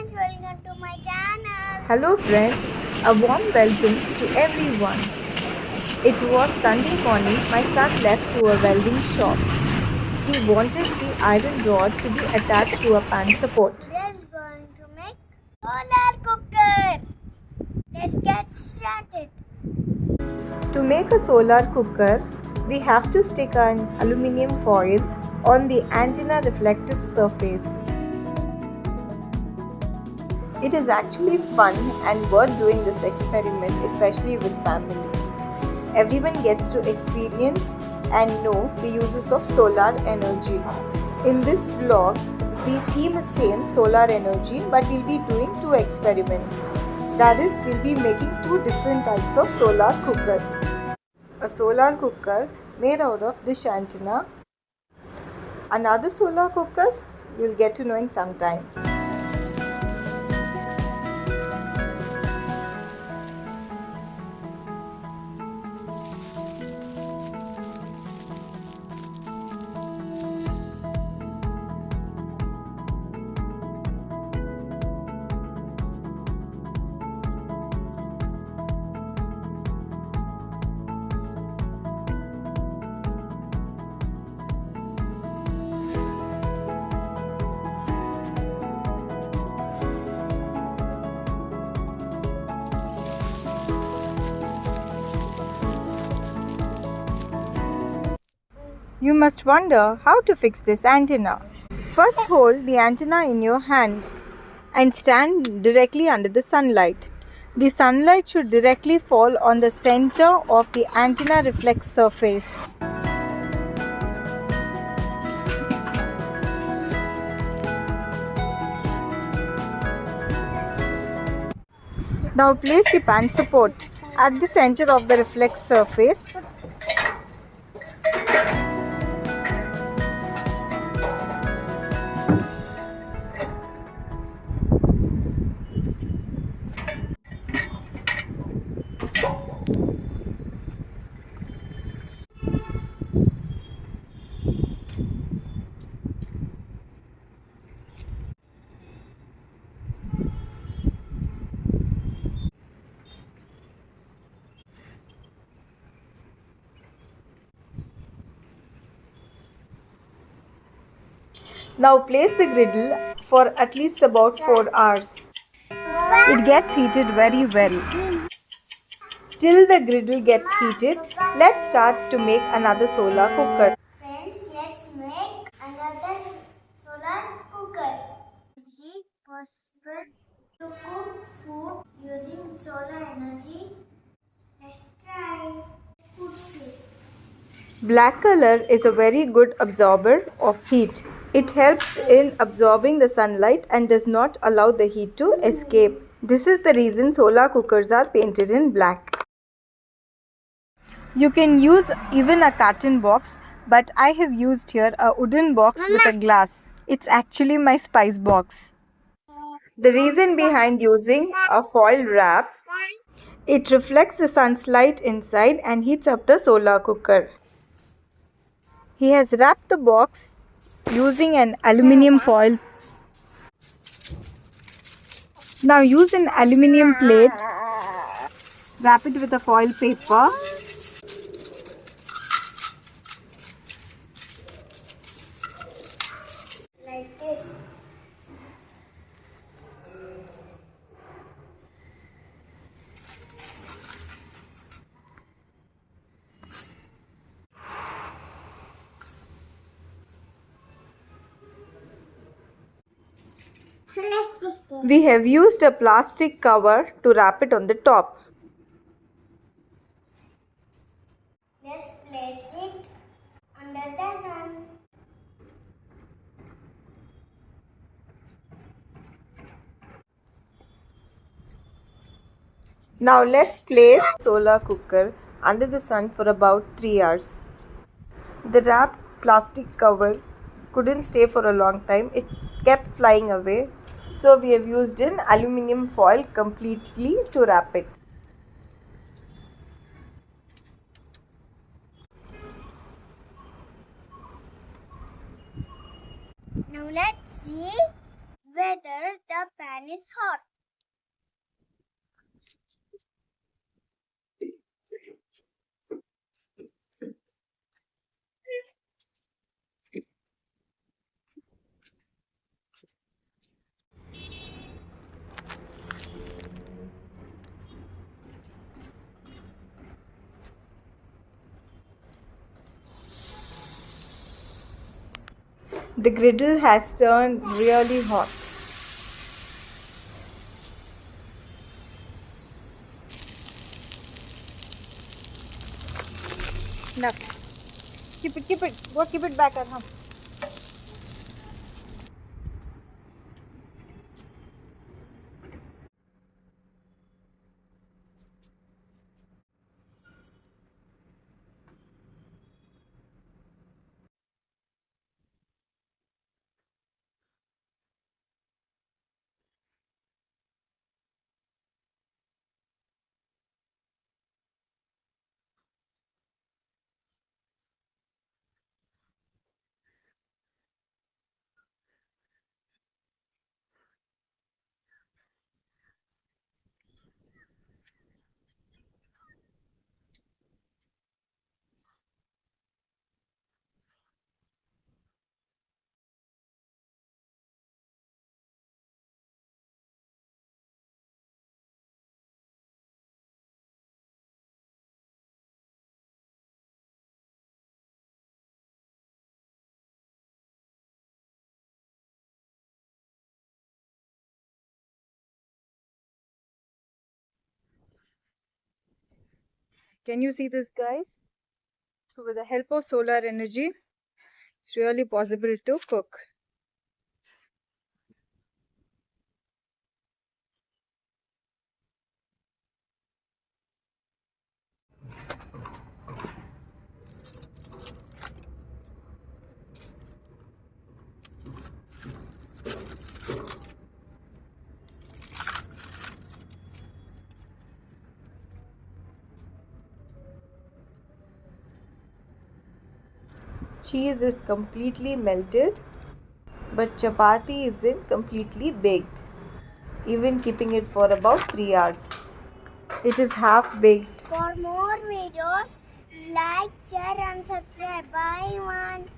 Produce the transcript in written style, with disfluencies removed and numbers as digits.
friends, welcome to my channel. Hello friends, a warm welcome to everyone. It was Sunday morning. My son left to a welding shop. He wanted the iron rod to be attached to a pan support. We are going to make solar cooker. Let's get started. To make a solar cooker, we have to stick an aluminium foil on the antenna reflective surface. It is actually fun and worth doing this experiment, especially with family. Everyone gets to experience and know the uses of solar energy. In this vlog, the theme is same, solar energy, but we'll be doing two experiments. That is, we'll be making two different types of solar cooker. A solar cooker made out of dish antenna. Another solar cooker you'll get to know in some time. You must wonder how to fix this antenna. First, hold the antenna in your hand and stand directly under the sunlight. The sunlight should directly fall on the center of the antenna reflex surface. Now place the pan support at the center of the reflex surface. Now place the griddle for at least about 4 hours. It gets heated very well. Till the griddle gets heated, let's start to make another solar cooker. Friends, let's make another solar cooker. Is it possible to cook food using solar energy? Let's try. Put this. Black color is a very good absorber of heat. It helps in absorbing the sunlight and does not allow the heat to escape. This is the reason solar cookers are painted in black. You can use even a carton box, but I have used here a wooden box with a glass. It's actually my spice box. The reason behind using a foil wrap, it reflects the sun's light inside and heats up the solar cooker. He has wrapped the box using an aluminium foil. Now use an aluminium plate, wrap it with a foil paper. Like this. We have used a plastic cover to wrap it on the top. Let's place it under the sun. Now let's place the solar cooker under the sun for about 3 hours. The wrapped plastic cover couldn't stay for a long time. It kept flying away. So we have used an aluminium foil completely to wrap it. Now let's see whether the pan It's hot. The griddle has turned really hot. Now, keep it. Go keep it back at home. Can you see this, guys? So with the help of solar energy, it's really possible to cook. Cheese is completely melted, but chapati isn't completely baked, even keeping it for about 3 hours. It is half baked. For more videos, like, share and subscribe. Bye one.